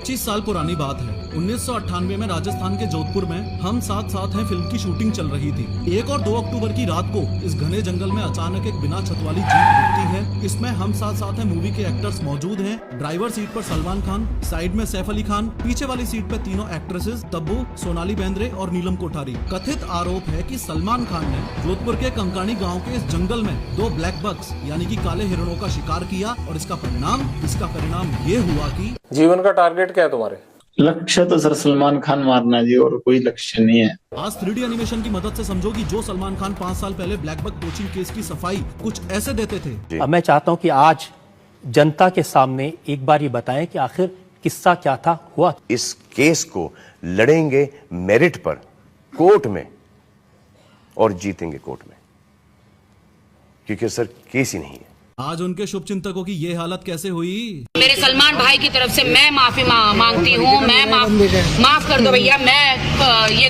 25 साल पुरानी बात है। 1998 में राजस्थान के जोधपुर में हम साथ साथ हैं फिल्म की शूटिंग चल रही थी। 1 और 2 अक्टूबर की रात को इस घने जंगल में अचानक एक बिना छत वाली जीप रुकती है। इसमें हम साथ साथ हैं मूवी के एक्टर्स मौजूद हैं। ड्राइवर सीट पर सलमान खान, साइड में सैफ अली खान, पीछे वाली सीट पर तीनों एक्ट्रेसेस तब्बू, सोनाली बेंद्रे और नीलम कोठारी। कथित आरोप है कि सलमान खान ने जोधपुर के कंकानी गाँव के इस जंगल में 2 ब्लैक बक्स यानी कि काले हिरणों का शिकार किया और इसका परिणाम ये हुआ कि जीवन का टारगेट क्या है तुम्हारे? लक्ष्य तो सर सलमान खान मारना जी, और कोई लक्ष्य नहीं है। आज 3D एनिमेशन की मदद से समझो कि जो सलमान खान 5 साल पहले ब्लैक बक पोचिंग केस की सफाई कुछ ऐसे देते थे। अब मैं चाहता हूं कि आज जनता के सामने एक बार ये बताएं कि आखिर किस्सा क्या था, हुआ। इस केस को लड़ेंगे मेरिट पर कोर्ट में और जीतेंगे कोर्ट में, क्योंकि सर केस ही नहीं है। आज उनके शुभ चिंतकों की ये हालत कैसे हुई? मेरे सलमान भाई की तरफ से मैं माफी मांगती हूँ। मैं माफ कर दो भैया। मैं ये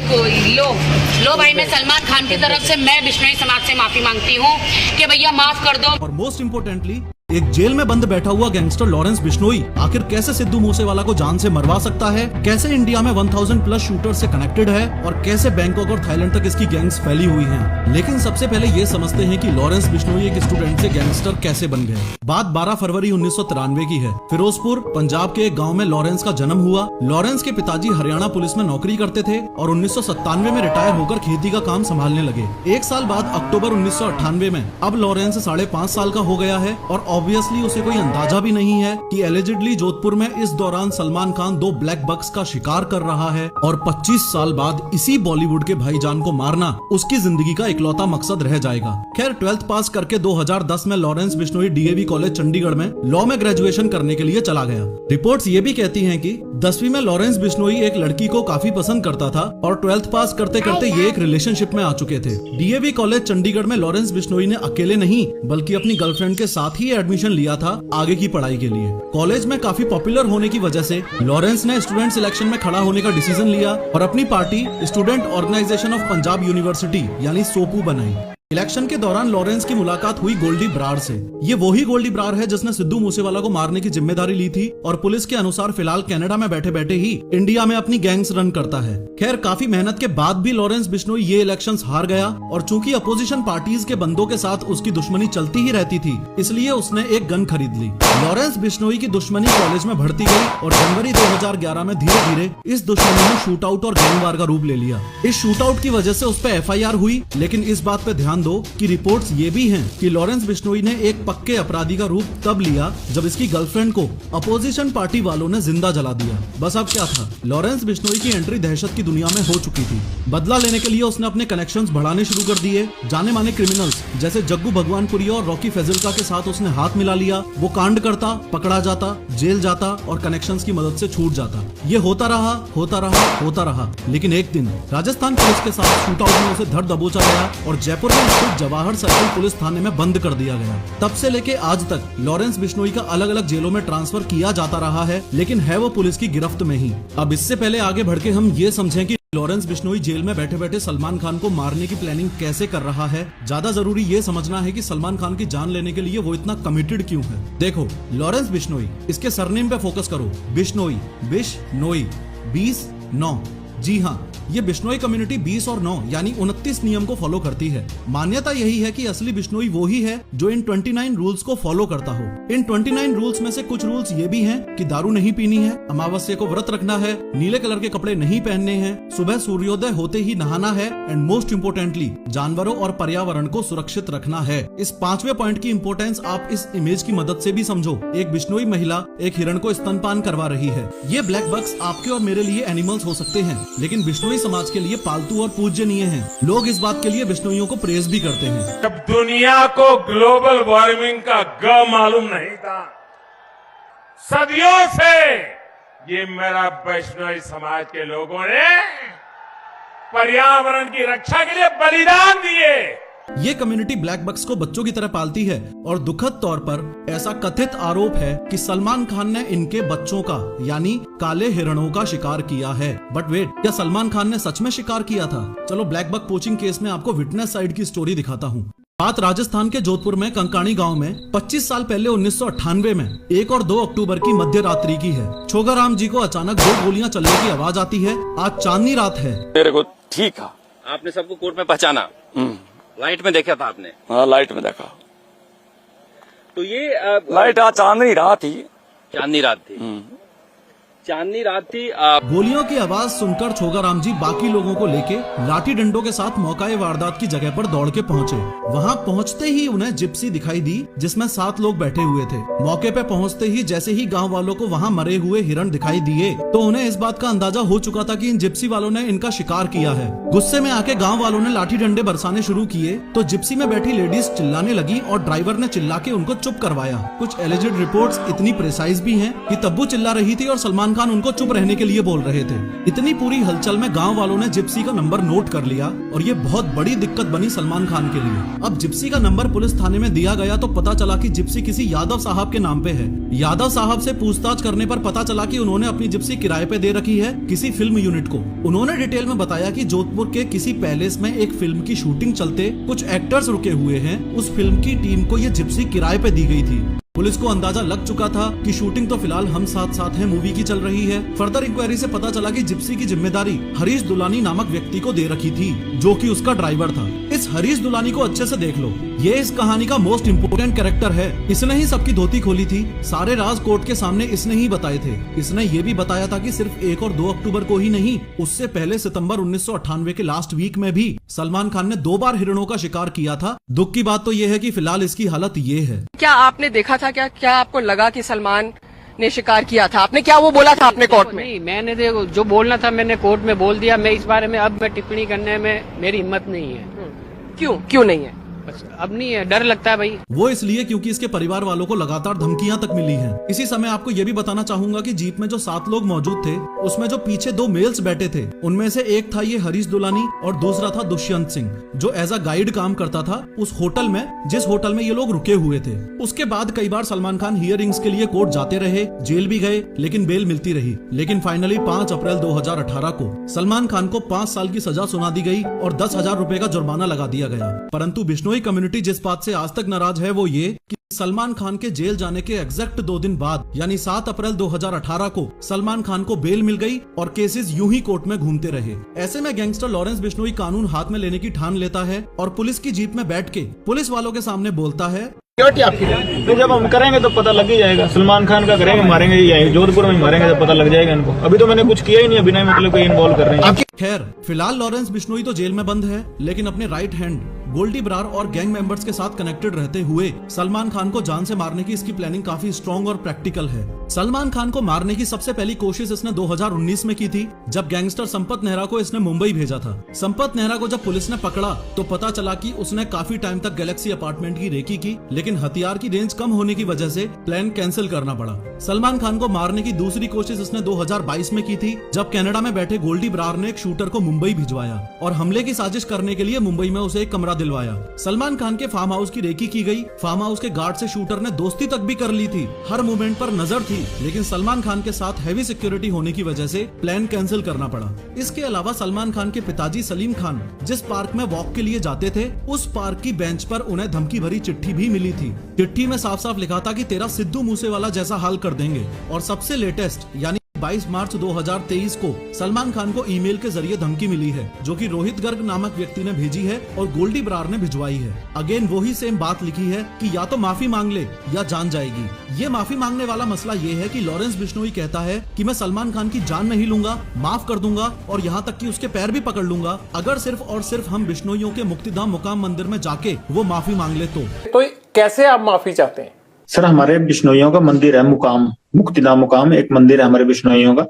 लो भाई, मैं सलमान खान की तरफ से मैं बिश्नोई समाज से माफी मांगती हूँ कि भैया माफ कर दो। और मोस्ट इम्पोर्टेंटली एक जेल में बंद बैठा हुआ गैंगस्टर लॉरेंस बिश्नोई आखिर कैसे सिद्धू मूसेवाला को जान से मरवा सकता है, कैसे इंडिया में 1000 प्लस शूटर से कनेक्टेड है और कैसे बैंकॉक और थाईलैंड तक इसकी गैंग्स फैली हुई हैं। लेकिन सबसे पहले ये समझते हैं कि लॉरेंस बिश्नोई एक स्टूडेंट से गैंगस्टर कैसे बन गए। बात 12 फरवरी 1993 की है। फिरोजपुर पंजाब के एक गाँव में लॉरेंस का जन्म हुआ। लॉरेंस के पिताजी हरियाणा पुलिस में नौकरी करते थे और 1997 में रिटायर होकर खेती का काम संभालने लगे। 1 साल बाद अक्टूबर 1998 में अब लॉरेंस 5.5 साल का हो गया है और ऑब्वियसली उसे कोई अंदाजा भी नहीं है कि एलिजिडली जोधपुर में इस दौरान सलमान खान 2 ब्लैक बक्स का शिकार कर रहा है और 25 साल बाद इसी बॉलीवुड के भाईजान को मारना उसकी जिंदगी का इकलौता मकसद रह जाएगा। खैर 12th पास करके 2010 में Lawrence Bishnoi DAV college Chandigarh में लॉ में ग्रेजुएशन करने के लिए चला गया। रिपोर्ट्स ये भी कहती हैं कि 10वीं में लॉरेंस बिश्नोई एक लड़की को काफी पसंद करता था और 12th पास करते करते ये एक रिलेशनशिप में आ चुके थे। डीएवी कॉलेज चंडीगढ़ में लॉरेंस बिश्नोई ने अकेले नहीं बल्कि अपनी गर्लफ्रेंड के साथ ही एडमिशन लिया था आगे की पढ़ाई के लिए। कॉलेज में काफी पॉपुलर होने की वजह से लॉरेंस ने स्टूडेंट सिलेक्शन में खड़ा होने का डिसीजन लिया और अपनी party student organisation of Punjab university यानी सोपू बनाई। इलेक्शन के दौरान लॉरेंस की मुलाकात हुई गोल्डी ब्रार से। ये वही गोल्डी ब्रार है जिसने सिद्धू मूसेवाला को मारने की जिम्मेदारी ली थी और पुलिस के अनुसार फिलहाल कनाडा में बैठे बैठे ही इंडिया में अपनी गैंग्स रन करता है। खैर काफी मेहनत के बाद भी लॉरेंस बिश्नोई ये इलेक्शंस हार गया और चूंकि अपोजिशन पार्टीज के बंदों के साथ उसकी दुश्मनी चलती ही रहती थी, इसलिए उसने एक गन खरीद ली। लॉरेंस बिश्नोई की दुश्मनी कॉलेज में बढ़ती गई और जनवरी 2011 में धीरे धीरे इस दुश्मनी ने शूट आउट और गैंगवार का रूप ले लिया। इस शूट आउट की वजह से उस पर FIR हुई, लेकिन इस बात पे ध्यान दो कि रिपोर्ट्स ये भी हैं कि लॉरेंस बिश्नोई ने एक पक्के अपराधी का रूप तब लिया जब इसकी गर्लफ्रेंड को अपोजिशन पार्टी वालों ने जिंदा जला दिया। बस अब क्या था, लॉरेंस बिश्नोई की एंट्री दहशत की दुनिया में हो चुकी थी। बदला लेने के लिए उसने अपने कनेक्शंस बढ़ाने शुरू कर दिए। जाने माने क्रिमिनल्स जैसे जग्गू भगवानपुरी और रॉकी फैजिल्का के साथ उसने हाथ मिला लिया। वो कांड करता, पकड़ा जाता, जेल जाता और कनेक्शंस की मदद से छूट जाता। ये होता रहा, लेकिन एक दिन राजस्थान पुलिस के साथ शूट आउट में उसे धर दबोचा गया और जयपुर में स्थित जवाहर सर्किल पुलिस थाने में बंद कर दिया गया। तब से लेके आज तक लॉरेंस बिश्नोई का अलग अलग जेलों में ट्रांसफर किया जाता रहा है, लेकिन है वो पुलिस की गिरफ्त में ही। अब इससे पहले आगे बढ़ के हम ये समझें कि लॉरेंस बिश्नोई जेल में बैठे बैठे सलमान खान को मारने की प्लानिंग कैसे कर रहा है। ज्यादा जरूरी ये समझना है कि सलमान खान की जान लेने के लिए वो इतना कमिटेड क्यों है। देखो लॉरेंस बिश्नोई, इसके सरनेम पे फोकस करो। बिश्नोई, 20 9। जी हाँ, ये बिश्नोई कम्युनिटी 20 और 9 यानी 29 नियम को फॉलो करती है। मान्यता यही है कि असली बिश्नोई वो ही है जो इन 29 रूल्स को फॉलो करता हो। इन 29 रूल्स में से कुछ रूल्स ये भी हैं कि दारू नहीं पीनी है, अमावस्या को व्रत रखना है, नीले कलर के कपड़े नहीं पहनने हैं, सुबह सूर्योदय होते ही नहाना है एंड मोस्ट इम्पोर्टेंटली जानवरों और पर्यावरण को सुरक्षित रखना है। इस 5वें पॉइंट की इम्पोर्टेंस आप इस इमेज की मदद से भी समझो। एक बिश्नोई महिला एक हिरण को स्तनपान करवा रही है। ये ब्लैक बक्स आपके और मेरे लिए एनिमल्स हो सकते हैं, लेकिन बिश्नोई समाज के लिए पालतू और पूज्यनीय हैं। लोग इस बात के लिए बिश्नोइयों को प्रेज भी करते हैं। जब दुनिया को ग्लोबल वार्मिंग का ग मालूम नहीं था, सदियों से ये मेरा बिश्नोई समाज के लोगों ने पर्यावरण की रक्षा के लिए बलिदान दिए। ये कम्युनिटी ब्लैक बक्स को बच्चों की तरह पालती है और दुखद तौर पर ऐसा कथित आरोप है कि सलमान खान ने इनके बच्चों का यानी काले हिरणों का शिकार किया है। बट वेट, क्या सलमान खान ने सच में शिकार किया था? चलो ब्लैक बक पोचिंग केस में आपको विटनेस साइड की स्टोरी दिखाता हूँ। बात राजस्थान के जोधपुर में कंकाणी गांव में 25 साल पहले 1998 में 1 और 2 अक्टूबर की मध्य रात्रि की है। छोगाराम जी को अचानक 2 गोलियां चलने की आवाज आती है। आज चांदनी रात है। मेरे को ठीक है। आपने सबको कोर्ट में पहचाना? लाइट में देखा था आपने? हाँ, लाइट में देखा। तो ये लाइट आज चांदनी रात थी। चांदनी रात थी। चांदनी रात थी। गोलियों की आवाज सुनकर छोगाराम जी बाकी लोगों को लेके लाठी डंडों के साथ मौकाए वारदात की जगह पर दौड़ के पहुंचे। वहां पहुंचते ही उन्हें जिप्सी दिखाई दी जिसमें 7 लोग बैठे हुए थे। मौके पे पहुंचते ही जैसे ही गांव वालों को वहां मरे हुए हिरण दिखाई दिए तो उन्हें इस बात का अंदाजा हो चुका था कि इन जिप्सी वालों ने इनका शिकार किया है। गुस्से में आके गाँव वालों ने लाठी डंडे बरसाने शुरू किए तो जिप्सी में बैठी लेडीज चिल्लाने लगी और ड्राइवर ने चिल्ला के उनको चुप करवाया। कुछ एलिजेड रिपोर्ट्स इतनी प्रिसाइज भी हैं कि तब्बू चिल्ला रही थी और सलमान खान उनको चुप रहने के लिए बोल रहे थे। इतनी पूरी हलचल में गांव वालों ने जिप्सी का नंबर नोट कर लिया और ये बहुत बड़ी दिक्कत बनी सलमान खान के लिए। अब जिप्सी का नंबर पुलिस थाने में दिया गया तो पता चला कि जिप्सी किसी यादव साहब के नाम पे है। यादव साहब से पूछताछ करने पर पता चला कि उन्होंने अपनी जिप्सी किराए पे दे रखी है किसी फिल्म यूनिट को। उन्होंने डिटेल में बताया कि जोधपुर के किसी पैलेस में एक फिल्म की शूटिंग चलते कुछ एक्टर्स रुके हुए हैं। उस फिल्म की टीम को ये जिप्सी किराए पे दी गई थी। पुलिस को अंदाजा लग चुका था कि शूटिंग तो फिलहाल हम साथ साथ हैं मूवी की चल रही है। फर्दर इंक्वायरी से पता चला कि जिप्सी की जिम्मेदारी हरीश दुलानी नामक व्यक्ति को दे रखी थी जो कि उसका ड्राइवर था। इस हरीश दुलानी को अच्छे से देख लो, ये इस कहानी का मोस्ट इम्पोर्टेंट कैरेक्टर है। इसने ही सबकी धोती खोली थी। सारे राज कोर्ट के सामने इसने ही बताए थे। इसने ये भी बताया था कि सिर्फ 1 और 2 अक्टूबर को ही नहीं, उससे पहले सितंबर 1998 के लास्ट वीक में भी सलमान खान ने 2 बार हिरणों का शिकार किया था। दुख की बात तो ये है कि फिलहाल इसकी हालत ये है। क्या आपने देखा था? क्या आपको लगा कि सलमान ने शिकार किया था? आपने क्या वो बोला था अपने कोर्ट में? नहीं, मैंने जो बोलना था मैंने कोर्ट में बोल दिया। मैं इस बारे में अब मैं टिप्पणी करने में मेरी हिम्मत नहीं है। क्यों नहीं है? बस अब नहीं है, डर लगता है भाई। वो इसलिए क्योंकि इसके परिवार वालों को लगातार धमकियां तक मिली हैं। इसी समय आपको ये भी बताना चाहूंगा कि जीप में जो 7 लोग मौजूद थे उसमें जो पीछे 2 मेल्स बैठे थे उनमें से एक था ये हरीश दुलानी और दूसरा था दुष्यंत सिंह जो एज अ गाइड काम करता था उस होटल में जिस होटल में ये लोग रुके हुए थे। उसके बाद कई बार सलमान खान हियरिंग्स के लिए कोर्ट जाते रहे, जेल भी गए लेकिन बेल मिलती रही। लेकिन फाइनली 5 अप्रैल 2018 को सलमान खान को 5 साल की सजा सुना दी गई और 10,000 रुपए का जुर्माना लगा दिया गया। परंतु बिश्नोई कम्युनिटी जिस बात से आज तक नाराज है वो ये कि सलमान खान के जेल जाने के एग्जैक्ट 2 दिन बाद यानी 7 अप्रैल 2018 को सलमान खान को बेल मिल गई और केसेस यूं ही कोर्ट में घूमते रहे। ऐसे में गैंगस्टर लॉरेंस बिश्नोई कानून हाथ में लेने की ठान लेता है और पुलिस की जीप में बैठ के पुलिस वालों के सामने बोलता है, तो जब हम करेंगे तो पता लग ही जाएगा। सलमान खान का करेंगे, मारेंगे, यही जोधपुर में मारेंगे तो पता लग जाएगा इनको। अभी तो मैंने कुछ किया ही नहीं, बिना मतलब कोई इन्वॉल्व कर रहे हैं। खैर फिलहाल लॉरेंस बिश्नोई तो जेल में बंद है लेकिन अपने राइट हैंड गोल्डी ब्रार और गैंग मेंबर्स के साथ कनेक्टेड रहते हुए सलमान खान को जान से मारने की इसकी प्लानिंग काफी स्ट्रॉन्ग और प्रैक्टिकल है। सलमान खान को मारने की सबसे पहली कोशिश इसने 2019 में की थी जब गैंगस्टर संपत नेहरा को इसने मुंबई भेजा था। संपत नेहरा को जब पुलिस ने पकड़ा तो पता चला कि उसने काफी टाइम तक गैलेक्सी अपार्टमेंट की रेकी की लेकिन हथियार की रेंज कम होने की वजह से प्लान कैंसिल करना पड़ा। सलमान खान को मारने की दूसरी कोशिश इसने 2022 में की थी जब कनाडा में बैठे गोल्डी ब्रार ने एक शूटर को मुंबई भिजवाया और हमले की साजिश करने के लिए मुंबई में उसे एक कमरा दिलवाया। सलमान खान के फार्म हाउस की रेकी की गई। फार्म हाउस के गार्ड से शूटर ने दोस्ती तक भी कर ली थी। हर मूवमेंट पर नजर थी लेकिन सलमान खान के साथ हैवी सिक्योरिटी होने की वजह से प्लान कैंसिल करना पड़ा। इसके अलावा सलमान खान के पिताजी सलीम खान जिस पार्क में वॉक के लिए जाते थे उस पार्क की बेंच पर उन्हें धमकी भरी चिट्ठी भी मिली थी। चिट्ठी में साफ साफ लिखा था कि तेरा सिद्धू मूसेवाला जैसा हाल कर देंगे। और सबसे लेटेस्ट यानी 22 मार्च 2023 को सलमान खान को ईमेल के जरिए धमकी मिली है जो कि रोहित गर्ग नामक व्यक्ति ने भेजी है और गोल्डी ब्रार ने भिजवाई है। अगेन वही सेम बात लिखी है कि या तो माफी मांग ले या जान जाएगी। ये माफी मांगने वाला मसला ये है कि लॉरेंस बिश्नोई कहता है कि मैं सलमान खान की जान नहीं लूंगा, माफ कर दूंगा और यहाँ तक कि उसके पैर भी पकड़ लूंगा अगर सिर्फ और सिर्फ हम बिश्नोइयों के मुक्तिधाम मुकाम मंदिर में जाके वो माफी मांग ले। तो कैसे आप माफी चाहते हैं? सर हमारे बिश्नोइयों का मंदिर है मुकाम, मुक्तिधाम मुकाम एक मंदिर है हमारे बिश्नोइयों का,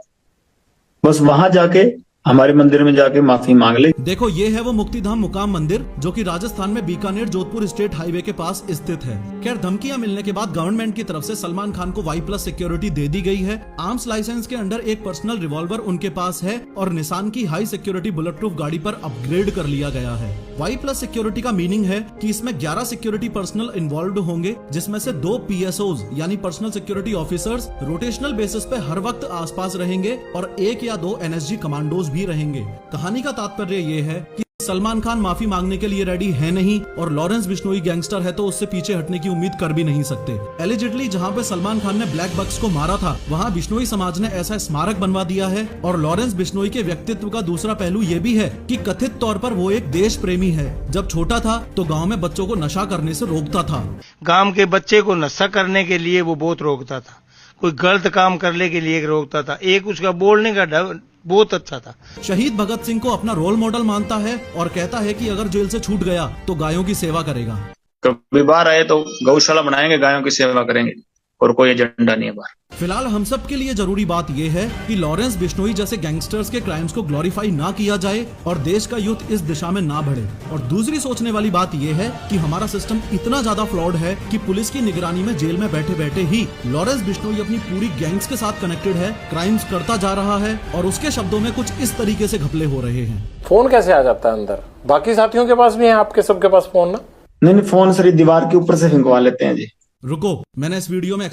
बस वहां जाके हमारे मंदिर में जाके माफी मांग ले। देखो ये है वो मुक्तिधाम मुकाम मंदिर जो कि राजस्थान में बीकानेर जोधपुर स्टेट हाईवे के पास स्थित है। खैर धमकियां मिलने के बाद गवर्नमेंट की तरफ से सलमान खान को Y+ सिक्योरिटी दे दी गई है। आर्म्स लाइसेंस के अंडर एक पर्सनल रिवॉल्वर उनके पास है और निसान की हाई सिक्योरिटी बुलेट प्रूफ गाड़ी पर अपग्रेड कर लिया गया है। Y+ सिक्योरिटी का मीनिंग है कि इसमें 11 सिक्योरिटी पर्सनल इन्वॉल्व होंगे जिसमें से 2 PSOs यानी personal security officers rotational basis पे हर वक्त आसपास रहेंगे और 1 या 2 NSG कमांडोज भी रहेंगे। कहानी का तात्पर्य ये है कि सलमान खान माफी मांगने के लिए रेडी है नहीं और लॉरेंस बिश्नोई गैंगस्टर है तो उससे पीछे हटने की उम्मीद कर भी नहीं सकते। एलिजिडली जहां पे सलमान खान ने ब्लैक बक्स को मारा था वहां बिश्नोई समाज ने ऐसा स्मारक बनवा दिया है। और लॉरेंस बिश्नोई के व्यक्तित्व का दूसरा पहलू ये भी है कि कथित तौर पर वो एक देश प्रेमी है। जब छोटा था तो गाँव में बच्चों को नशा करने से रोकता था। गांव के बच्चे को नशा करने के लिए वो बहुत रोकता था, कोई गलत काम करने के लिए रोकता था। एक उसका बोलने का ढंग बहुत अच्छा था। शहीद भगत सिंह को अपना रोल मॉडल मानता है और कहता है कि अगर जेल से छूट गया तो गायों की सेवा करेगा। कभी बाहर आए तो गौशाला बनाएंगे, गायों की सेवा करेंगे और कोई एजेंडा नहीं है बाहर। फिलहाल हम सब के लिए जरूरी बात यह है कि लॉरेंस बिश्नोई जैसे गैंगस्टर्स के क्राइम्स को ग्लोरीफाई ना किया जाए और देश का यूथ इस दिशा में ना बढ़े। और दूसरी सोचने वाली बात यह है कि हमारा सिस्टम इतना ज्यादा फ्लॉड है कि पुलिस की निगरानी में जेल में बैठे बैठे ही लॉरेंस बिश्नोई अपनी पूरी गैंग्स के साथ कनेक्टेड है, क्राइम्स करता जा रहा है और उसके शब्दों में कुछ इस तरीके से घपले हो रहे हैं। फोन कैसे आ जाता है अंदर? बाकी साथियों के पास भी है, आपके सबके पास फोन ना? नहीं, फोन सर दीवार के ऊपर से फिंगवा लेते हैं जी। रुको, मैंने इस वीडियो में